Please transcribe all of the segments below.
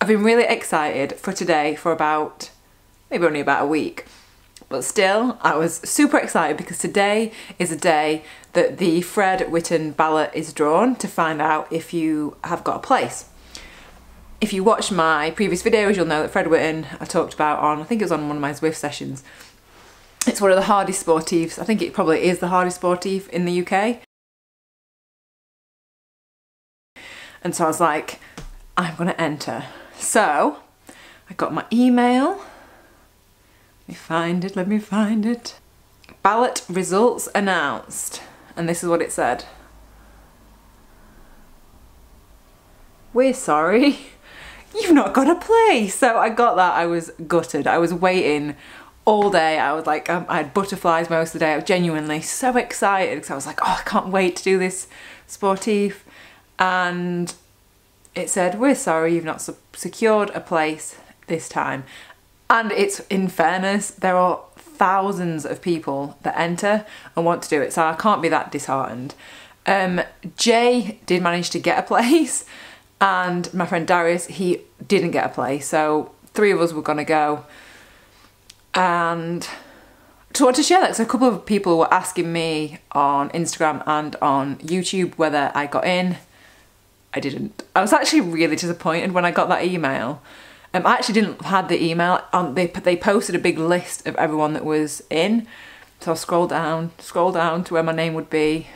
I've been really excited for today for maybe only about a week. But still, I was super excited because today is a day that the Fred Whitten ballot is drawn to find out if you have got a place. If you watched my previous videos, you'll know that Fred Whitten I talked about on, I think it was on one of my Zwift sessions. It's one of the hardest sportifs. I think it probably is the hardest sportif in the UK. And so I was like, I'm gonna enter. So I got my email. Let me find it. Ballot results announced. And this is what it said. We're sorry, you've not got a place. So I got that, I was gutted. I was waiting all day. I was like, I had butterflies most of the day. I was genuinely so excited because I was like, oh, I can't wait to do this sportif. And it said, we're sorry, you've not secured a place this time. And it's, in fairness, there are thousands of people that enter and want to do it, so I can't be that disheartened. Jay did manage to get a place, and my friend Darius, he didn't get a place, so 3 of us were gonna go. And so I want to share that because a couple of people were asking me on Instagram and on YouTube whether I got in. I didn't. I was actually really disappointed when I got that email. I actually didn't have the email. They posted a big list of everyone that was in. So I'll scroll down to where my name would be.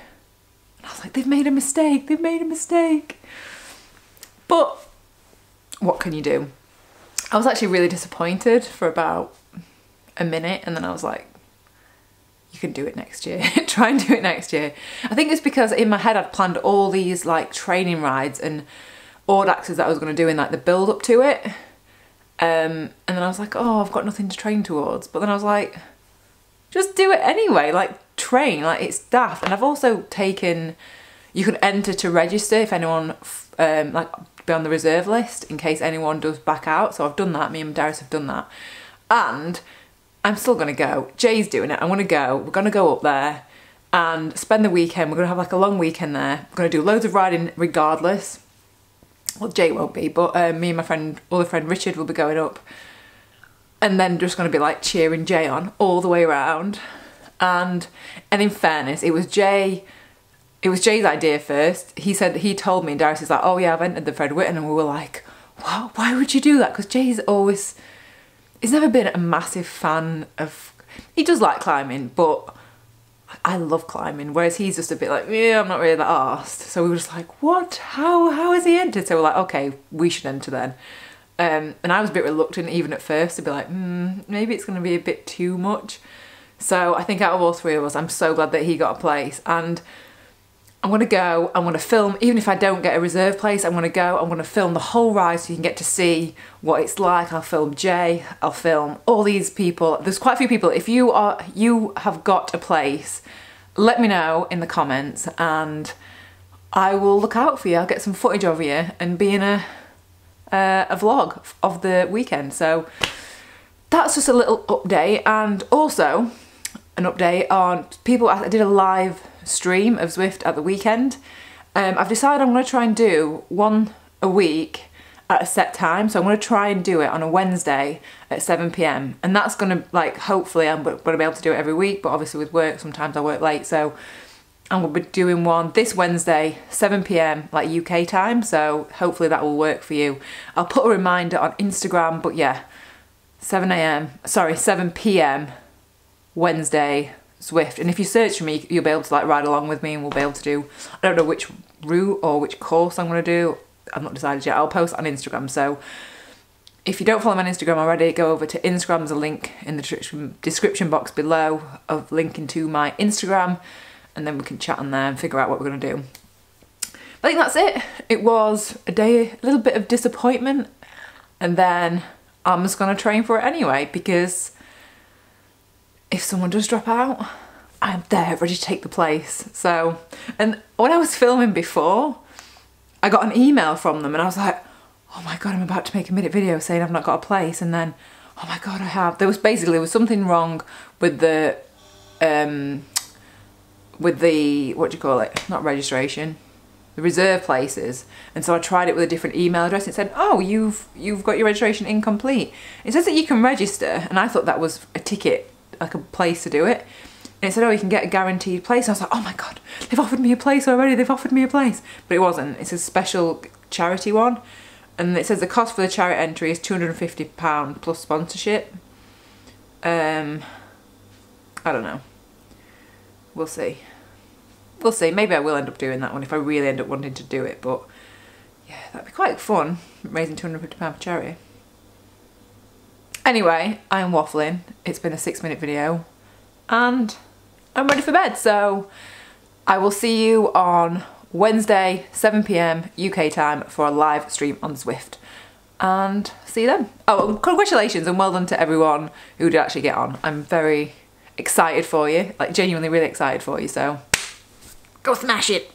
And I was like, they've made a mistake, they've made a mistake. But what can you do? I was actually really disappointed for about a minute, and then I was like, you can do it next year. Try and do it next year. I think it's because in my head I'd planned all these like training rides and Audaxes that I was going to do in like the build up to it. And then I was like, oh, I've got nothing to train towards. But then I was like, just do it anyway, like train, like it's daft. And I've also taken, you can enter to register if anyone, like be on the reserve list in case anyone does back out. So I've done that, me and Darius have done that. And I'm still gonna go. Jay's doing it, I'm gonna go. We're gonna go up there and spend the weekend. We're gonna have like a long weekend there. We're gonna do loads of riding regardless. Well, Jay won't be, but me and my friend, other friend Richard will be going up. And then just gonna be like cheering Jay on all the way around. And in fairness, it was Jay's idea first. He told me, and Darius is like, oh yeah, I've entered the Fred Whitten, and we were like, wow, why would you do that? Because Jay's he's never been a massive fan of, he does like climbing, but I love climbing, whereas he's just a bit like, yeah, I'm not really that arsed. So we were just like, what? How has he entered? So we're like, okay, we should enter then. And I was a bit reluctant even at first to be like, maybe it's going to be a bit too much. So I think out of all 3 of us, I'm so glad that he got a place. And I'm going to go, I'm going to film, even if I don't get a reserve place, I'm going to go, I'm going to film the whole ride so you can get to see what it's like. I'll film Jay, I'll film all these people. There's quite a few people. If you have got a place, let me know in the comments and I will look out for you. I'll get some footage of you and be in a vlog of the weekend. So that's just a little update, and also an update on people. I did a live stream of Zwift at the weekend. I've decided I'm going to try and do one a week at a set time, so I'm going to try and do it on a Wednesday at 7 PM, and that's going to, like, hopefully I'm going to be able to do it every week, but obviously with work sometimes I work late, so I'm going to be doing one this Wednesday 7 PM like UK time, so hopefully that will work for you. I'll put a reminder on Instagram, but yeah, 7 PM Wednesday Zwift. And if you search for me, you'll be able to like ride along with me, and we'll be able to do, I don't know which route or which course I'm going to do. I've not decided yet. I'll post on Instagram. So if you don't follow me on Instagram already, go over to Instagram. There's a link in the description box below of linking to my Instagram, and then we can chat on there and figure out what we're going to do. I think that's it. It was a day, a little bit of disappointment, and then I'm just going to train for it anyway, because if someone does drop out, I'm there ready to take the place. So, and when I was filming before, I got an email from them and I was like, oh my God, I'm about to make a minute video saying I've not got a place. And then, oh my God, I have. There was something wrong with the, what do you call it? Not registration. the reserve places. And so I tried it with a different email address. It said, oh, you've got your registration incomplete. It says that you can register, and I thought that was a ticket, like a place to do it. And it said, oh, you can get a guaranteed place. And I was like, oh my God, they've offered me a place already. They've offered me a place. But it wasn't. It's a special charity one. And it says the cost for the charity entry is £250 plus sponsorship. I don't know. We'll see. We'll see. Maybe I will end up doing that one if I really end up wanting to do it. But yeah, that'd be quite fun, raising £250 for charity. Anyway, I am waffling. It's been a 6-minute video and I'm ready for bed. So I will see you on Wednesday, 7 PM UK time for a live stream on Zwift. And see you then. Oh, congratulations and well done to everyone who did actually get on. I'm very excited for you, like genuinely really excited for you, so go smash it.